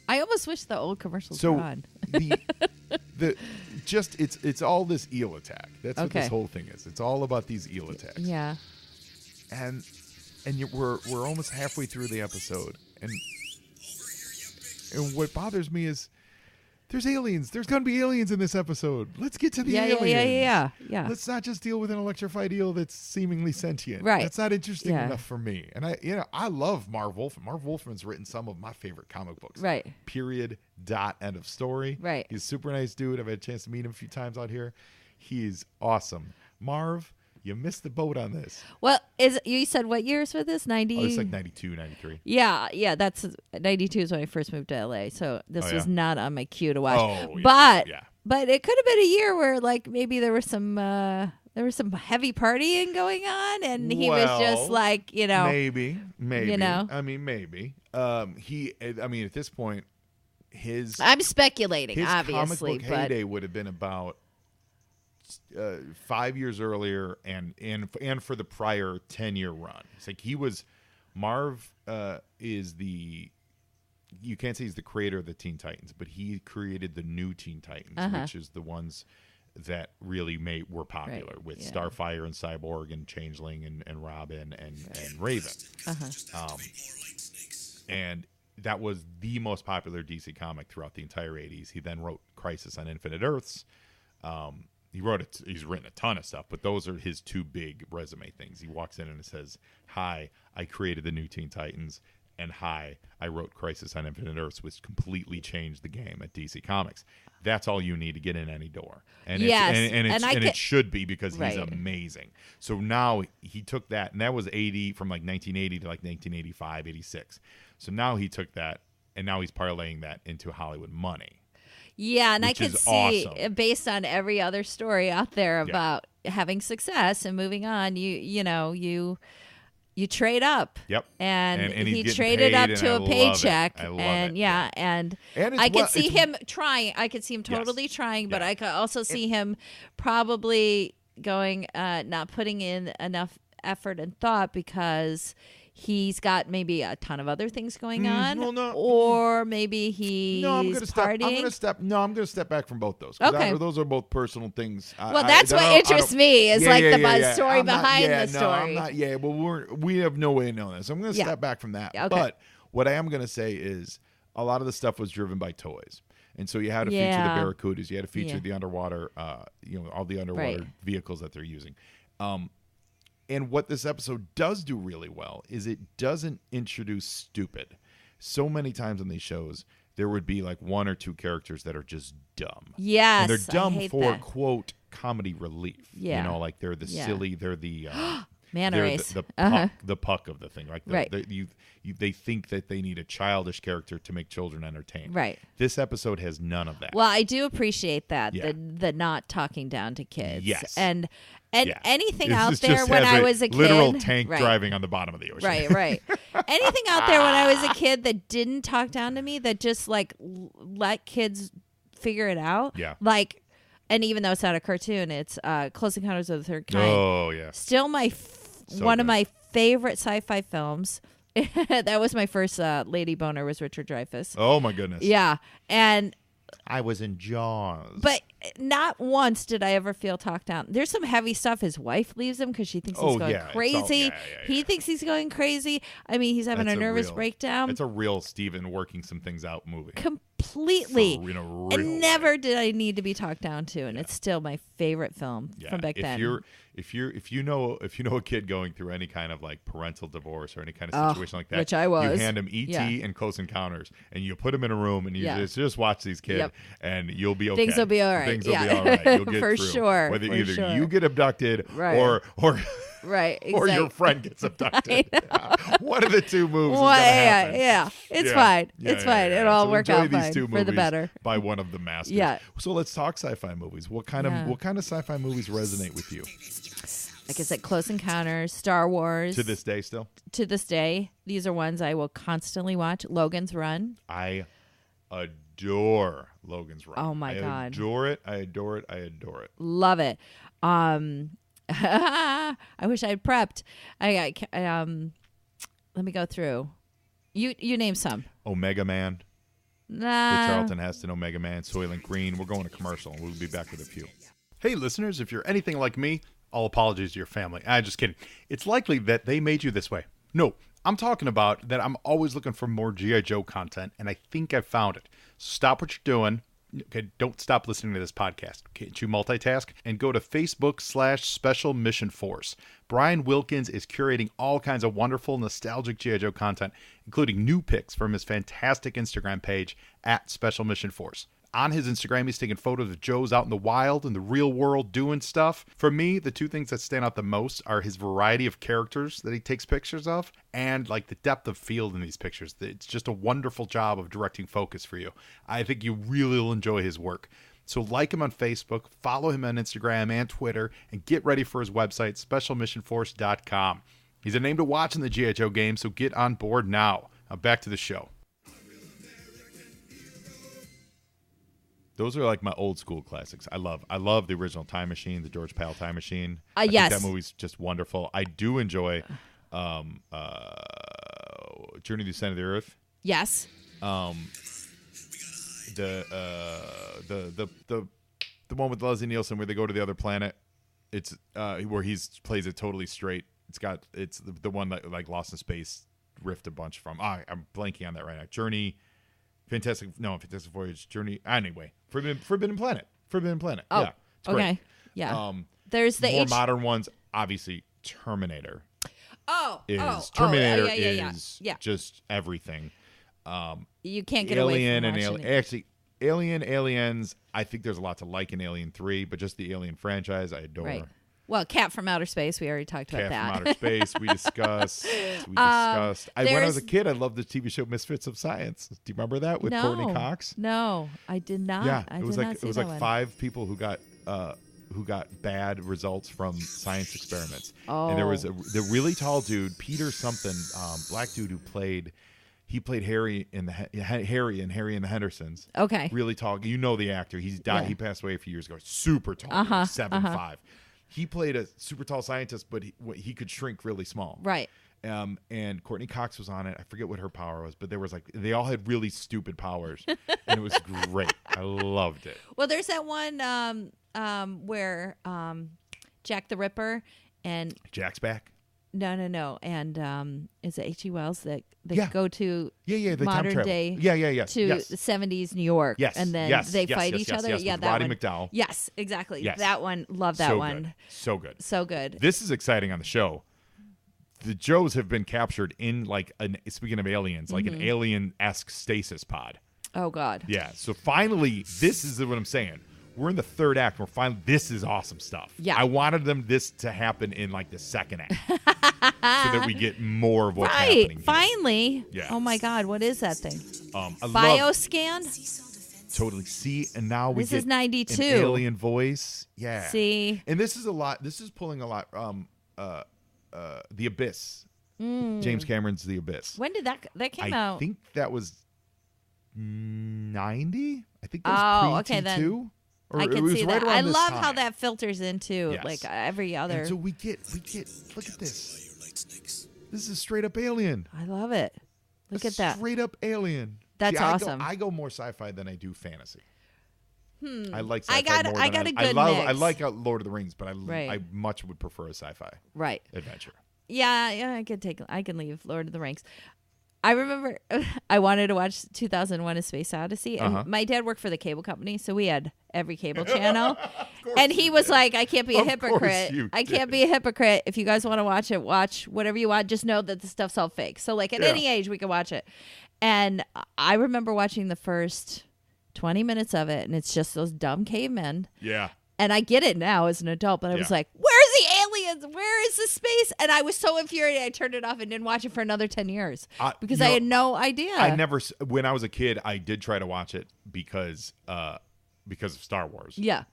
I almost wish the old commercials So were on. It's all this eel attack. That's what Okay. this whole thing is. It's all about these eel attacks. Yeah. And we're almost halfway through the episode, and what bothers me is there's aliens. There's gonna be aliens in this episode. Let's get to the aliens. Yeah. Let's not just deal with an electrified eel that's seemingly sentient. Right. That's not interesting Yeah. enough for me. And I love Marv Wolfman. Marv Wolfman's written some of my favorite comic books. Right. Period. Dot. End of story. Right. He's a super nice dude. I've had a chance to meet him a few times out here. He's awesome. Marv, you missed the boat on this. Well, you said what years for this? 90? Oh, it's like 92, 93. Yeah, that's 92 is when I first moved to LA. So this Oh, was yeah? not on my queue to watch. Oh, yeah. But Yeah. but it could have been a year where like maybe there was some heavy partying going on, and he was just Well, like, Maybe. You know? I mean, maybe. At this point, his I'm speculating, his obviously, comic book but heyday would have been about 5 years earlier, and for the prior 10-year run. It's like Marv is the. You can't say he's the creator of the Teen Titans, but he created the new Teen Titans, which is the ones that really were popular with Starfire and Cyborg and Changeling and Robin and Raven. And that was the most popular DC comic throughout the entire 80s. He then wrote Crisis on Infinite Earths. He's written a ton of stuff, but those are his two big resume things. He walks in and says, "Hi, I created the new Teen Titans," and "Hi, I wrote Crisis on Infinite Earths," which completely changed the game at DC Comics. That's all you need to get in any door. And Yes, it should be, because he's Right. amazing. So now he took that, and that was 80 from like 1980 to like 1985, 86. So now he took that, and now he's parlaying that into Hollywood money. yeah, and I which could is see awesome. based on every other story out there about having success and moving on, you trade up. Yep. And he's he getting traded paid, up and to I a love paycheck. it. I love and it. yeah, and And I could it's see him trying. I could see him totally trying, but Yeah. I could also see him probably going not putting in enough effort and thought because he's got maybe a ton of other things going on, well, no. or maybe he's No, I'm going partying. to step back from both those. 'Cause Okay. those are both personal things. Well, that's what interests me is like the story behind the story. Well, we have no way of knowing this. I'm going to Yeah. step back from that. Okay. But what I am going to say is a lot of the stuff was driven by toys. And so you had to feature Yeah. the Barracudas. You had to feature Yeah. the underwater, all the underwater Right. vehicles that they're using. And what this episode does do really well is it doesn't introduce stupid. So many times on these shows, there would be like one or two characters that are just dumb. Yes, And they're dumb I hate for, that. quote, comedy relief. Yeah. Like they're the Yeah. silly, they're the... Manta they're race. the puck of the thing. Like Right. they think that they need a childish character to make children entertained. Right. This episode has none of that. Well, I do appreciate that Yeah. the not talking down to kids. Yes. and Yeah. anything This out just there when has I was a kid, literal tank right. driving on the bottom of the ocean. Right. Anything out there when I was a kid that didn't talk down to me, that just like let kids figure it out. Yeah. Like, and even though it's not a cartoon, it's Close Encounters of the Third Kind. Oh yeah. Still one of good. my favorite sci-fi films. That was my first lady boner, was Richard Dreyfuss. Oh my goodness. Yeah, and I was in Jaws. but not once did I ever feel talked down. There's some heavy stuff. His wife leaves him because she thinks he's going it's all- crazy. yeah. He thinks he's going crazy. I mean, he's having That's a nervous real- breakdown. It's a real Steven working some things out movie. Completely. In a real And way. never did I need to be talked down to, and it's still my favorite film from back if then. If you know a kid going through any kind of like parental divorce or any kind of situation like that, which I was. you hand them E.T. Yeah. and Close Encounters, and you put them in a room, and you Yeah. just watch these kids, Yep. and you'll be okay. Things will be all right. Things will Yeah. be all right. You'll get For through. sure, Whether for either sure. you get abducted Right. or Right. or your exact- friend gets abducted. Yeah. One of the two moves Well, is gonna yeah, happen. yeah. It's Yeah. fine. Yeah, It's yeah, fine. yeah. It'll all So work enjoy out these fine two for the movies better. by one of the masters. Yeah. So let's talk sci-fi movies. What kind Yeah. of sci-fi movies resonate with you Like I said, Close Encounters, Star Wars. to this day? Still, To this day, these are ones I will constantly watch. Logan's Run. I adore Logan's Run. Oh, my I God. adore it. I adore it. I adore it. Love it. I wish I had prepped. Let me go through. You name some. Omega Man, the Nah. Charlton Heston Omega Man, Soylent Green. We're going to commercial, and we'll be back with a few. Hey, listeners, if you're anything like me, all apologies to your family. I'm just kidding. It's likely that they made you this way. No, I'm talking about that I'm always looking for more G.I. Joe content, and I think I've found it. Stop what you're doing. Okay, don't stop listening to this podcast. Can't you multitask? And go to Facebook/Special Mission Force. Brian Wilkins is curating all kinds of wonderful, nostalgic G.I. Joe content, including new pics from his fantastic Instagram page @Special Mission Force. On his Instagram, he's taking photos of Joes out in the wild, in the real world, doing stuff. For me, the two things that stand out the most are his variety of characters that he takes pictures of and like the depth of field in these pictures. It's just a wonderful job of directing focus for you. I think you really will enjoy his work. So like him on Facebook, follow him on Instagram and Twitter, and get ready for his website, specialmissionforce.com. He's a name to watch in the G.I. Joe game, so get on board now. Now back to the show. Those are like my old school classics. I love the original Time Machine, the George Pal Time Machine. I Yes. think that movie's just wonderful. I do enjoy Journey to the Center of the Earth. Yes. The one with Leslie Nielsen where they go to the other planet. It's where he plays it totally straight. It's the one that like Lost in Space riffed a bunch from. I'm blanking on that right now. Fantastic Voyage, Journey. Anyway, Forbidden Planet. Oh, Yeah, it's okay. great. Yeah. There's the More modern ones, obviously. Terminator Terminator is yeah. just everything. You can't get Alien away and from watching it. actually Aliens. I think there's a lot to like in Alien 3, but just the Alien franchise, I adore. Right. Well, Cat from Outer Space. We already talked about Cat that. from Outer Space. We discussed. When I was a there's- kid, I loved the TV show Misfits of Science. Do you remember that with Courtney Cox? No, I did not. Yeah, I it was did like not see it was that like one. 5 people who got bad results from science experiments. And there was the really tall dude, Peter something, black dude who played Harry in Harry and the Hendersons. Okay. Really tall. You know the actor. He's died. Yeah. He passed away a few years ago. Super tall. 7'5". He played a super tall scientist, but he could shrink really small. Right. And Courtney Cox was on it. I forget what her power was, but there was they all had really stupid powers, and it was great. I loved it. Well, there's that one where Jack the Ripper and Jack's back. no, and is it H.G. Wells that they Yeah. go to Yeah, the time modern travel. day Yes. to yes. the 70s New York. Yes, and then yes, they yes, fight yes, each yes, other. yes, Yeah, with that Roddy one. McDowell. Yes, exactly. Yes. That one. Love that So one. good. So good. So good. This is exciting on the show. The Joes have been captured in speaking of aliens, like Mm-hmm. an alien-esque stasis pod. Oh God. Yeah. So finally, this is what I'm saying. We're in the third act. This is awesome stuff. Yeah. I wanted this to happen in like the second act, so that we get more of what's Right. happening. here. Finally. Yeah. Oh my God. What is that thing? I love Bioscan. totally see, and now we This get is 92. an alien voice. Yeah. See. And this is a lot. This is pulling a lot. The Abyss. James Cameron's The Abyss. When did that came I out? think that was 90. I think that was Oh, okay, pre-T2. then. Or I it can was see right that. around I this love how time. that filters into Yes. like every other. And so we get. Look at this. This is a straight up alien. I love it. Look at that. Straight up alien. That's See, awesome. I go more sci-fi than I do fantasy. I like sci-fi I got more a than good I mix. like Lord of the Rings, but Right. I much would prefer a sci-fi Right. adventure. Yeah, I can leave Lord of the Rings. I remember I wanted to watch 2001: A Space Odyssey, and my dad worked for the cable company, so we had every cable channel. And he was like, "I can't be a Of course hypocrite. you I can't did. be a hypocrite. If you guys want to watch it, watch whatever you want. Just know that the stuff's all fake. So like at Yeah. any age, we can watch it." And I remember watching the first 20 minutes of it, and it's just those dumb cavemen. Yeah. And I get it now as an adult, but I was Yeah. like, "Where's the aliens? Where is the space? And I was so infuriated, I turned it off and didn't watch it for another 10 years because I had no idea. When I was a kid, I did try to watch it because of Star Wars. Yeah.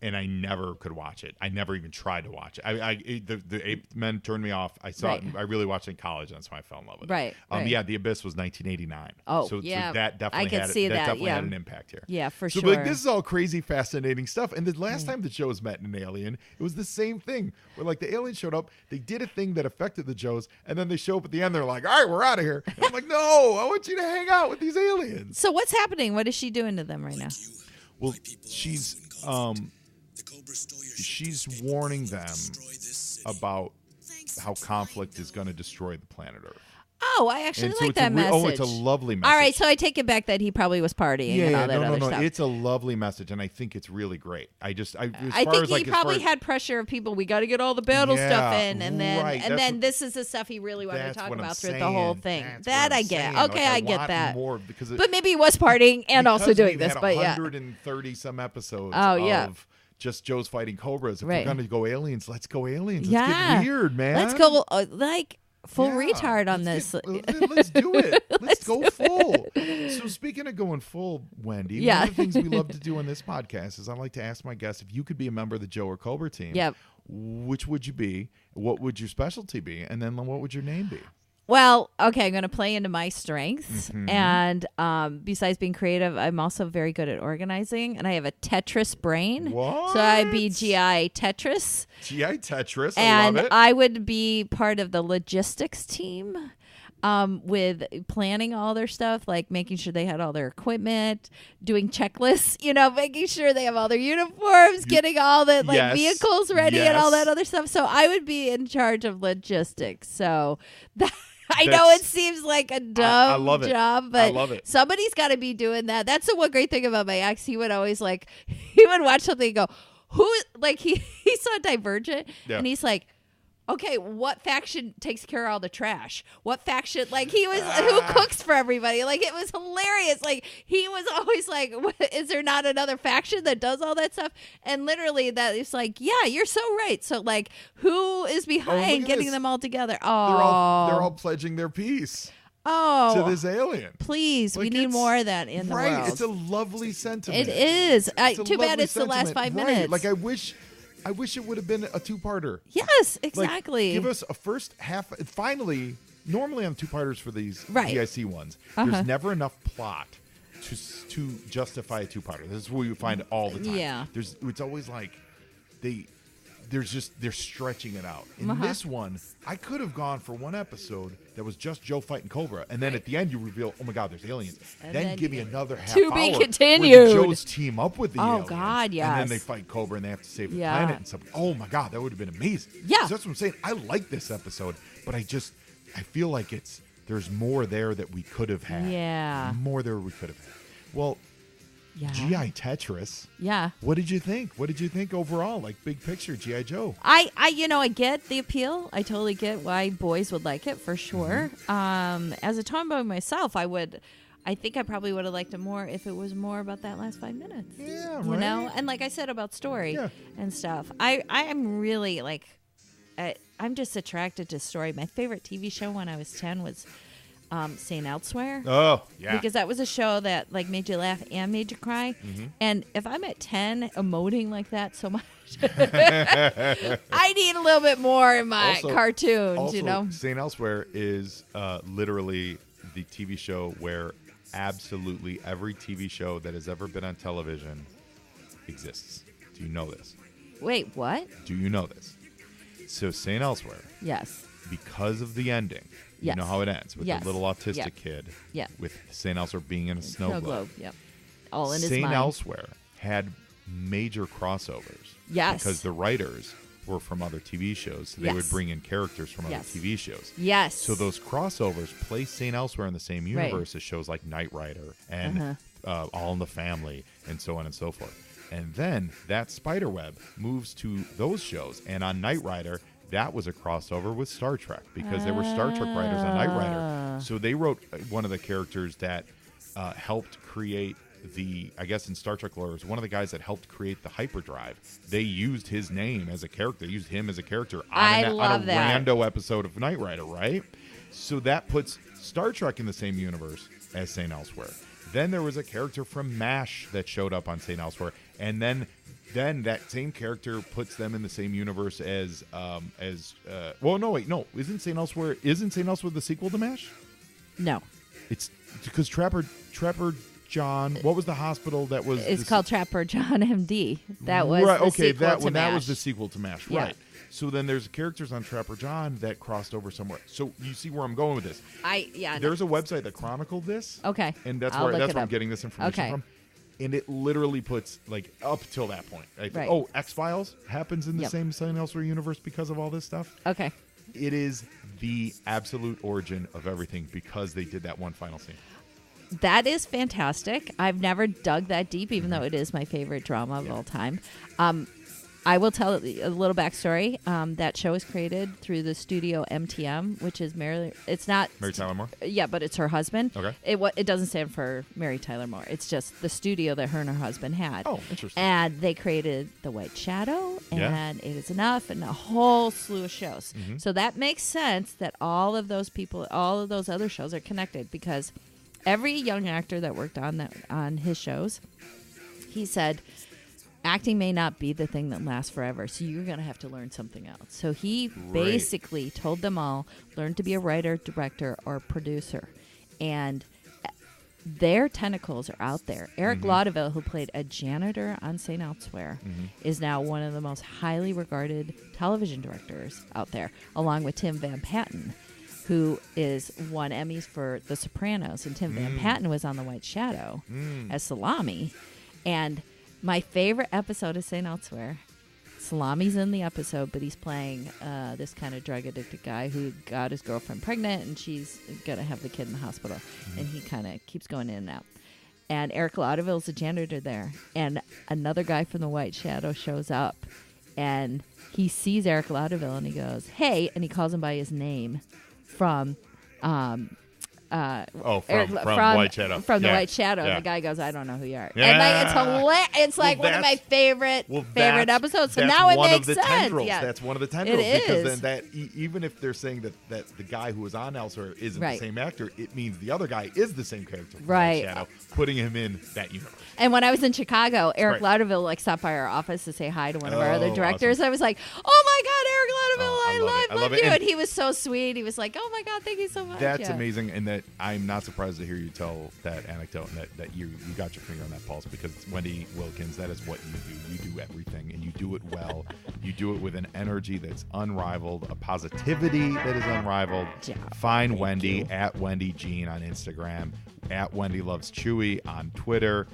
And I never could watch it. I never even tried to watch it. The Ape Men turned me off. I saw it. I really watched it in college. That's why I fell in love with it. Right. Yeah, The Abyss was 1989. Oh, so yeah. So that definitely I could see that. definitely had an impact here. Yeah, for sure. sure. So like, this is all crazy, fascinating stuff. And the last time the Joes met an alien, it was the same thing. Where like the alien showed up, they did a thing that affected the Joes, and then they show up at the end. They're like, "All right, we're out of here." And I'm like, "No, I want you to hang out with these aliens." So what's happening? What is she doing to them right now? Well, she's warning them about how conflict is going to destroy the planet Earth. Oh, I actually like that message. Oh, it's a lovely message. All right, so I take it back that he probably was partying and all that other stuff. It's a lovely message, and I think it's really great. I think he probably had pressure of people. We got to get all the battle stuff in, and then this is the stuff he really wanted to talk about through the whole thing. That I get. Okay, I get that. But maybe he was partying and also doing this. But yeah, 130 some episodes. Of just Joe's fighting cobras. If we're gonna go aliens, let's go aliens. Let's get weird, man. Let's go full retard on this. Let's do it. Let's go full. So speaking of going full, Wendy, one of the things we love to do on this podcast is I like to ask my guests if you could be a member of the Joe or Cobra team. Yep. Which would you be? What would your specialty be? And then what would your name be? Well, okay, I'm going to play into my strengths. And besides being creative, I'm also very good at organizing. And I have a Tetris brain. What? So I'd be GI Tetris. GI Tetris. And I love it. I would be part of the logistics team with planning all their stuff, like making sure they had all their equipment, doing checklists, making sure they have all their uniforms, getting all the vehicles ready and all that other stuff. So I would be in charge of logistics. So I know it seems like a dumb job, but somebody's got to be doing that. That's the one great thing about my ex. He would always he would watch something and go, he saw Divergent and he's like, okay, what faction takes care of all the trash? What faction, who cooks for everybody? It was hilarious. He was always like, is there not another faction that does all that stuff? And literally that is yeah, you're so right. So who is behind getting them all together? Oh, they're all pledging their peace. To this alien. Please, we need more of that in the world. Right, it's a lovely sentiment. It is. Too bad it's the last 5 minutes. I wish it would have been a two-parter. Yes, exactly. Give us a first half. Finally, normally on two-parters for these GIC ones, there's never enough plot to justify a two-parter. This is what you find all the time. Yeah. It's always they're stretching it out. In this one, I could have gone for one episode that was just Joe fighting Cobra, and then at the end you reveal, oh my God, there's aliens. And then give me another half to hour be where continued. the Joes team up with the aliens. Oh God, yes. And then they fight Cobra and they have to save the planet and stuff. Oh my God, that would have been amazing. Yeah. So that's what I'm saying. I like this episode, but I feel like there's more there that we could have had. Yeah. More there we could have had. Well, GI Tetris. Yeah. What did you think? What did you think overall? Big picture, GI Joe. I get the appeal. I totally get why boys would like it for sure. As a tomboy myself, I think I probably would have liked it more if it was more about that last 5 minutes. Yeah, right. And like I said about story and stuff. I am really I'm just attracted to story. My favorite TV show when I was 10 was St. Elsewhere. Oh, yeah. Because that was a show that made you laugh and made you cry. And if I'm at 10 emoting like that so much, I need a little bit more in my cartoons, St. Elsewhere is literally the TV show where absolutely every TV show that has ever been on television exists. Do you know this? Wait, what? Do you know this? So St. Elsewhere. Yes. Because of the ending. You know how it ends with the little autistic kid. Yeah. With St. Elsewhere being in a snow globe. Yep. All in his mind. St. Elsewhere had major crossovers. Yes. Because the writers were from other TV shows. So they would bring in characters from other TV shows. Yes. So those crossovers place St. Elsewhere in the same universe as shows like Knight Rider and All in the Family and so on and so forth. And then that spiderweb moves to those shows. And on Knight Rider, that was a crossover with Star Trek because they were Star Trek writers on Knight Rider. So they wrote one of the characters that helped create I guess in Star Trek lore, is one of the guys that helped create the hyperdrive. They used his name as a character. They used him as a character on a rando episode of Knight Rider, right? So that puts Star Trek in the same universe as St. Elsewhere. Then there was a character from MASH that showed up on St. Elsewhere, and then that same character puts them in the same universe as isn't St. Elsewhere the sequel to MASH? No. It's because Trapper John, what was the hospital that was? It's called Trapper John MD. That was right. The Okay, sequel to that MASH. was the sequel to MASH, Yeah. right? So then there's characters on Trapper John that crossed over somewhere. So you see where I'm going with this. There's a website that chronicled this. Okay. And that's I'll where look it I'm up. getting this information from. And it literally puts like up till that point. Right. Oh, X-Files happens in the Yep. same St. Elsewhere universe because of all this stuff. Okay. It is the absolute origin of everything because they did that one final scene. That is fantastic. I've never dug that deep, even though it is my favorite drama of all time. I will tell a little backstory. That show is created through the studio MTM, which is Mary. It's not Mary Tyler Moore? Yeah, but it's her husband. Okay. It doesn't stand for Mary Tyler Moore. It's just the studio that her and her husband had. Oh, interesting. And they created The White Shadow and It Is Enough and a whole slew of shows. Mm-hmm. So that makes sense that all of those people, all of those other shows are connected because every young actor that worked on his shows, he said, acting may not be the thing that lasts forever, so you're going to have to learn something else. So he basically told them all, learn to be a writer, director, or producer. And their tentacles are out there. Eric Laudeville, who played a janitor on St. Elsewhere, is now one of the most highly regarded television directors out there, along with Tim Van Patten, who is won Emmys for The Sopranos. And Tim Van Patten was on The White Shadow as Salami. And my favorite episode of St. Elsewhere, Salami's in the episode, but he's playing this kind of drug-addicted guy who got his girlfriend pregnant, and she's going to have the kid in the hospital. And he kind of keeps going in and out. And Eric Laudeville's a janitor there. And another guy from The White Shadow shows up, and he sees Eric Laudeville, and he goes, hey, and he calls him by his name from... from from White Shadow. From The White Shadow. Yeah. And the guy goes, I don't know who you are. Yeah. And like, it's hilarious. It's like one of my favorite episodes. So now it makes sense. Tendrils. Yeah. That's one of the tendrils. It because is. then even if they're saying that the guy who was on Elsewhere isn't Right. the same actor, it means the other guy is the same character from Right. White Shadow, putting him in that universe. And when I was in Chicago, Eric Right. Laudeville stopped by our office to say hi to one of our Oh, other directors. awesome. I was like, oh my God, Eric Laudeville, Oh, I love love it. you. And And he was so sweet. He was like, oh my God, thank you so much. That's Yeah. amazing, and that I'm not surprised to hear you tell that anecdote and that you got your finger on that pulse, because Wendy Wilkins, that is what you do. You do everything, and you do it well. You do it with an energy that's unrivaled, a positivity that is unrivaled. Yeah, Find thank Wendy you. at Wendy Jean on Instagram, at Wendy Loves Chewy on Twitter,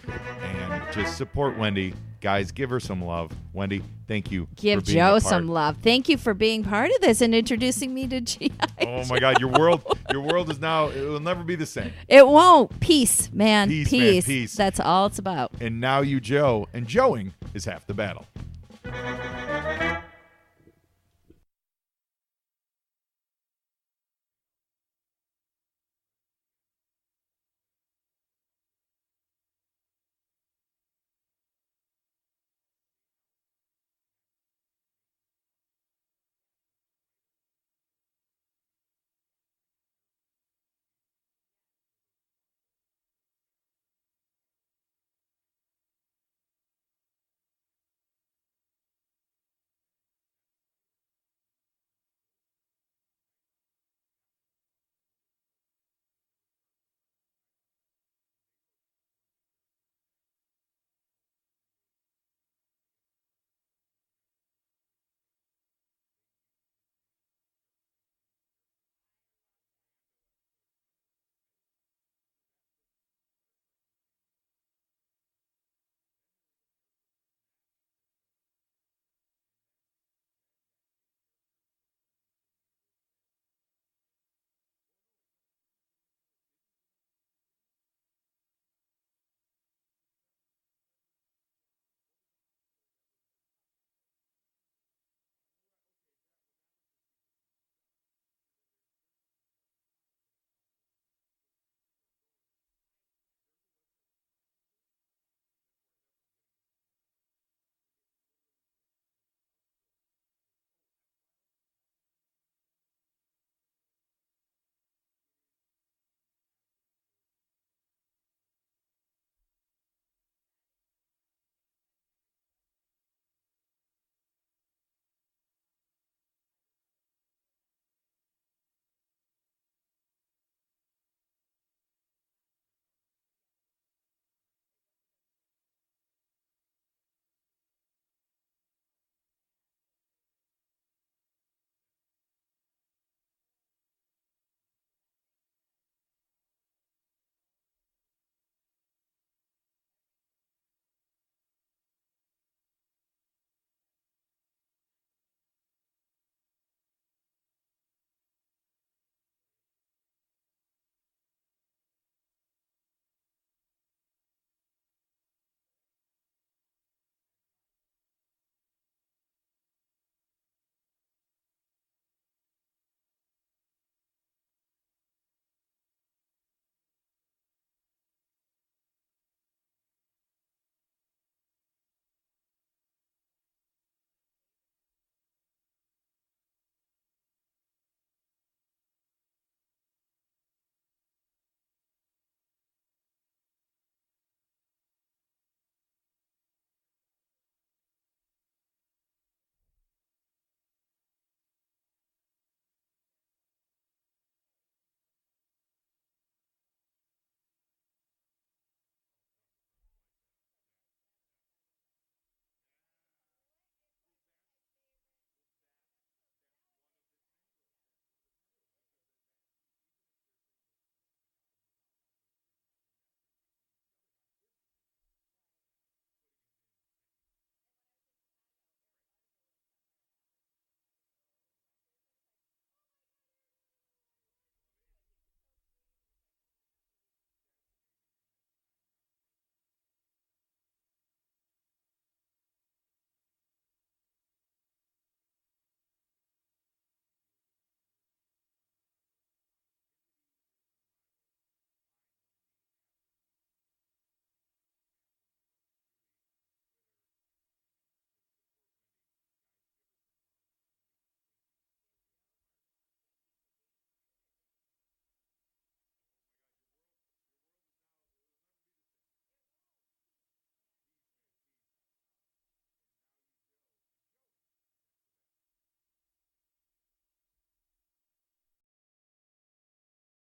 and just support Wendy. Guys, give her some love. Wendy, thank you. Give for being Joe a part. some love. Thank you for being part of this and introducing me to G.I. Oh my God, your world is now, it will never be the same. It won't. Peace, man. Peace, man, peace. That's all it's about. And now you Joe, and Joeing is half the battle.